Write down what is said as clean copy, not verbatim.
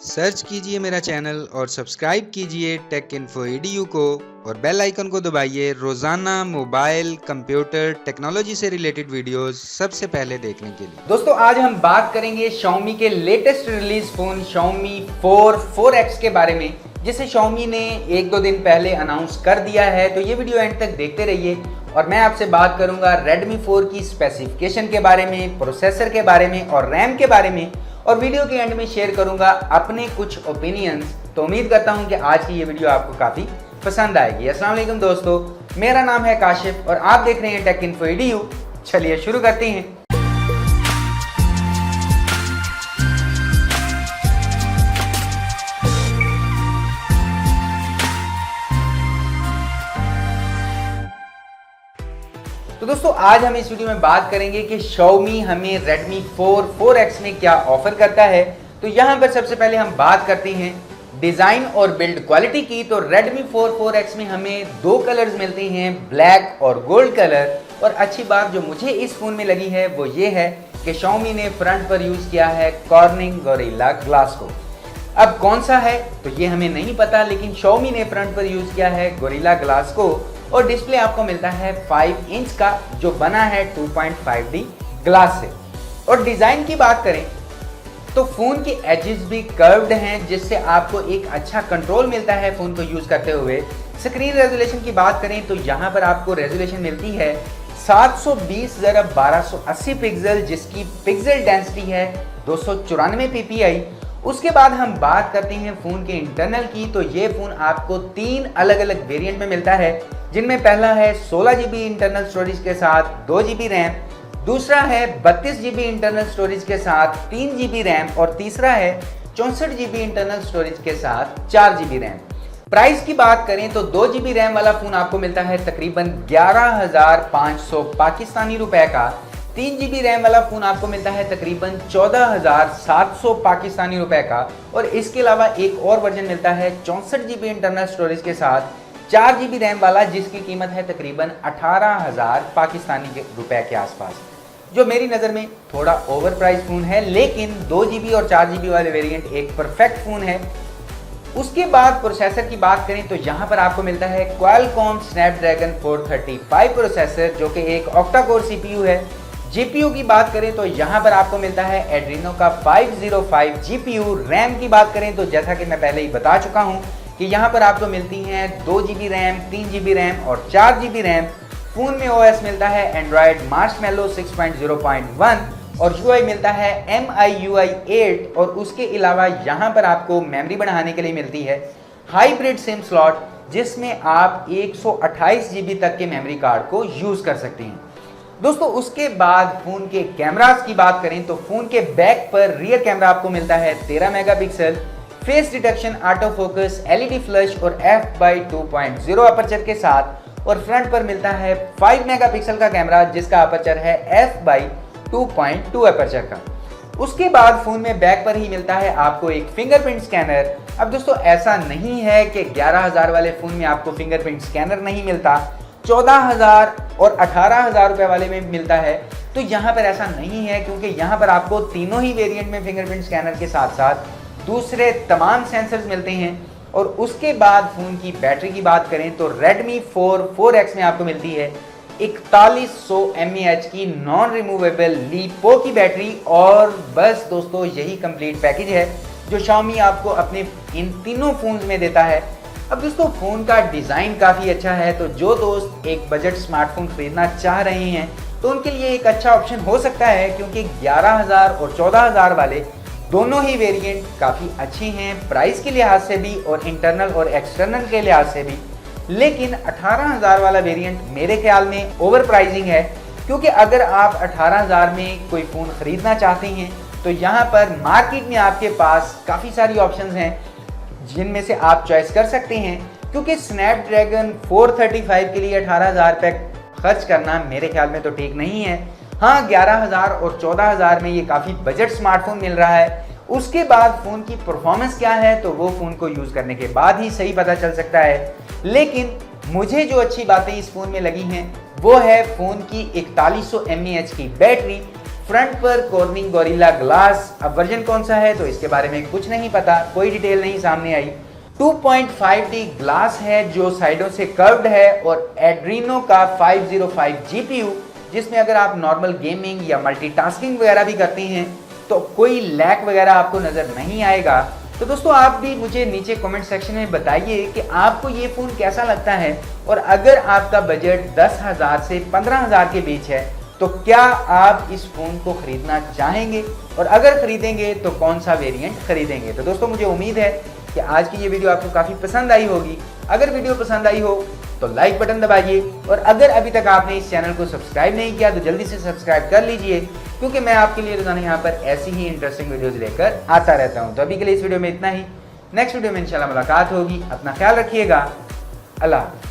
Search कीजिए मेरा channel और सब्सक्राइब कीजिए टेक इन्फो EDU को और बेल आइकन को दबाइए रोजाना मोबाइल कंप्यूटर टेक्नोलॉजी से रिलेटेड वीडियोस सबसे पहले देखने के लिए। दोस्तों आज हम बात करेंगे Xiaomi के latest release phone Xiaomi 4X के बारे में, जिसे Xiaomi ने एक दो दिन पहले अनाउंस कर दिया है। तो ये वीडियो एंड तक देखते रहिए और मैं आपसे बात करूंगा Redmi 4 की स्पेसिफिकेशन के बारे में, प्रोसेसर के बारे में और रैम के बारे में, और वीडियो के एंड में शेयर करूंगा अपने कुछ ओपिनियंस। तो उम्मीद करता हूं कि आज की ये वीडियो आपको काफ़ी पसंद आएगी। अस्सलाम वालेकुम दोस्तों, मेरा नाम है काशिफ और आप देख रहे हैं टेक इन्फो EDU। चलिए शुरू करते हैं। तो दोस्तों आज हम इस वीडियो में बात करेंगे कि Xiaomi हमें Redmi 4X में क्या ऑफर करता है। तो यहाँ पर सबसे पहले हम बात करते हैं डिज़ाइन और बिल्ड क्वालिटी की। तो Redmi 4X में हमें दो कलर्स मिलते हैं, ब्लैक और गोल्ड कलर। और अच्छी बात जो मुझे इस फ़ोन में लगी है वो ये है कि Xiaomi ने फ्रंट पर यूज़ किया है Corning Gorilla Glass को। अब कौन सा है तो ये हमें नहीं पता, लेकिन Xiaomi ने फ्रंट पर यूज़ किया है Gorilla Glass को। और डिस्प्ले आपको मिलता है 5 इंच का, जो बना है 2.5D ग्लास से। और डिज़ाइन की बात करें तो फ़ोन के एजेस भी कर्व्ड हैं, जिससे आपको एक अच्छा कंट्रोल मिलता है फ़ोन को यूज़ करते हुए। स्क्रीन रेजोल्यूशन की बात करें तो यहाँ पर आपको रेजोल्यूशन मिलती है 720x1280 पिक्सल, जिसकी पिक्सल डेंसिटी है 294 ppi। उसके बाद हम बात करते हैं फ़ोन के इंटरनल की। तो ये फ़ोन आपको 3 अलग अलग वेरिएंट में मिलता है, जिनमें पहला है 16GB इंटरनल स्टोरेज के साथ 2GB रैम, दूसरा है 32GB इंटरनल स्टोरेज के साथ 3GB रैम और तीसरा है 64GB इंटरनल स्टोरेज के साथ 4GB रैम। प्राइस की बात करें तो 2GB रैम वाला फ़ोन आपको मिलता है तकरीबन 11,500 पाकिस्तानी रुपए का। 3GB रैम वाला फ़ोन आपको मिलता है तकरीबन 14,700 पाकिस्तानी रुपए का। और इसके अलावा एक और वर्जन मिलता है 64GB इंटरनल स्टोरेज के साथ 4GB रैम वाला, जिसकी कीमत है तकरीबन 18,000 पाकिस्तानी रुपए के आसपास, जो मेरी नज़र में थोड़ा ओवर प्राइस फ़ोन है। लेकिन 2GB और 4GB वाले वेरिएंट एक परफेक्ट फ़ोन है। उसके बाद प्रोसेसर की बात करें तो यहाँ पर आपको मिलता है Qualcomm Snapdragon 435 प्रोसेसर, जो कि एक ऑक्टा कोर CPU है। GPU की बात करें तो यहाँ पर आपको मिलता है Adreno का 505 GPU। रैम की बात करें तो जैसा कि मैं पहले ही बता चुका हूँ कि यहाँ पर आपको मिलती हैं 2GB रैम, 3GB रैम और 4GB रैम। फ़ोन में OS मिलता है Android Marshmallow 6.0.1 और UI मिलता है MIUI 8। और उसके अलावा यहाँ पर आपको मेमोरी बढ़ाने के लिए मिलती है हाइब्रिड सिम स्लॉट, जिसमें आप 128GB तक के मेमोरी कार्ड को यूज़ कर सकते हैं। दोस्तों उसके बाद फ़ोन के कैमरास की बात करें तो फ़ोन के बैक पर रियर कैमरा आपको मिलता है 13 megapixel, face detection, auto focus, LED flash और f/2.0 अपर्चर के साथ। और फ्रंट पर मिलता है 5 मेगापिक्सल का कैमरा, जिसका अपर्चर है f/2.2 अपर्चर का। उसके बाद फ़ोन में बैक पर ही मिलता है आपको एक फिंगरप्रिंट स्कैनर। अब दोस्तों ऐसा नहीं है कि 11,000 वाले फ़ोन में आपको फिंगरप्रिंट स्कैनर नहीं मिलता, 14,000 और 18,000 रुपये वाले में मिलता है। तो यहाँ पर ऐसा नहीं है, क्योंकि यहाँ पर आपको तीनों ही वेरिएंट में फिंगरप्रिंट स्कैनर के साथ साथ दूसरे तमाम सेंसर्स मिलते हैं। और उसके बाद फ़ोन की बैटरी की बात करें तो Redmi 4X में आपको मिलती है 4100 mAh की नॉन रिमूवेबल LiPo की बैटरी। और बस दोस्तों यही कंप्लीट पैकेज है जो Xiaomi आपको अपने इन तीनों फ़ोन्स में देता है। अब दोस्तों फ़ोन का डिज़ाइन काफ़ी अच्छा है, तो जो दोस्त एक बजट स्मार्टफोन ख़रीदना चाह रहे हैं तो उनके लिए एक अच्छा ऑप्शन हो सकता है, क्योंकि 11,000 और 14,000 वाले दोनों ही वेरिएंट काफ़ी अच्छे हैं प्राइस के लिहाज से भी और इंटरनल और एक्सटर्नल के लिहाज से भी। लेकिन 18,000 वाला वेरिएंट मेरे ख्याल में ओवर प्राइसिंग है, क्योंकि अगर आप 18,000 में कोई फ़ोन ख़रीदना चाहते हैं तो यहाँ पर मार्केट में आपके पास काफ़ी सारी ऑप्शंस हैं, जिनमें से आप चॉइस कर सकते हैं। क्योंकि स्नैपड्रैगन 435 के लिए 18,000 रुपये खर्च करना मेरे ख्याल में तो ठीक नहीं है। हाँ, 11,000 और 14,000 में ये काफ़ी बजट स्मार्टफोन मिल रहा है। उसके बाद फ़ोन की परफॉर्मेंस क्या है तो वो फ़ोन को यूज़ करने के बाद ही सही पता चल सकता है। लेकिन मुझे जो अच्छी बातें इस फ़ोन में लगी हैं वो है फ़ोन की 4100 mAh की बैटरी, फ्रंट पर कॉर्निंग गोरिल्ला ग्लास। अब वर्जन कौन सा है तो इसके बारे में कुछ नहीं पता, कोई डिटेल नहीं सामने आई। 2.5D ग्लास है जो साइडों से कर्व्ड है और एड्रीनो का 505 GPU, जिसमें अगर आप नॉर्मल गेमिंग या मल्टीटास्किंग वगैरह भी करते हैं तो कोई लैग वगैरह आपको नज़र नहीं आएगा। तो दोस्तों आप भी मुझे नीचे कमेंट सेक्शन में बताइए कि आपको ये फ़ोन कैसा लगता है, और अगर आपका बजट 10,000 से 15,000 के बीच है तो क्या आप इस फ़ोन को ख़रीदना चाहेंगे, और अगर ख़रीदेंगे तो कौन सा वेरिएंट ख़रीदेंगे। तो दोस्तों मुझे उम्मीद है कि आज की ये वीडियो आपको काफ़ी पसंद आई होगी। अगर वीडियो पसंद आई हो तो लाइक बटन दबाइए, और अगर अभी तक आपने इस चैनल को सब्सक्राइब नहीं किया तो जल्दी से सब्सक्राइब कर लीजिए, क्योंकि मैं आपके लिए रोजाना यहाँ पर ऐसी ही इंटरेस्टिंग वीडियोस लेकर आता रहता हूँ। तो अभी के लिए इस वीडियो में इतना ही, नेक्स्ट वीडियो में इंशाल्लाह मुलाकात होगी। अपना ख्याल रखिएगा, अल्लाह हाफ़िज़।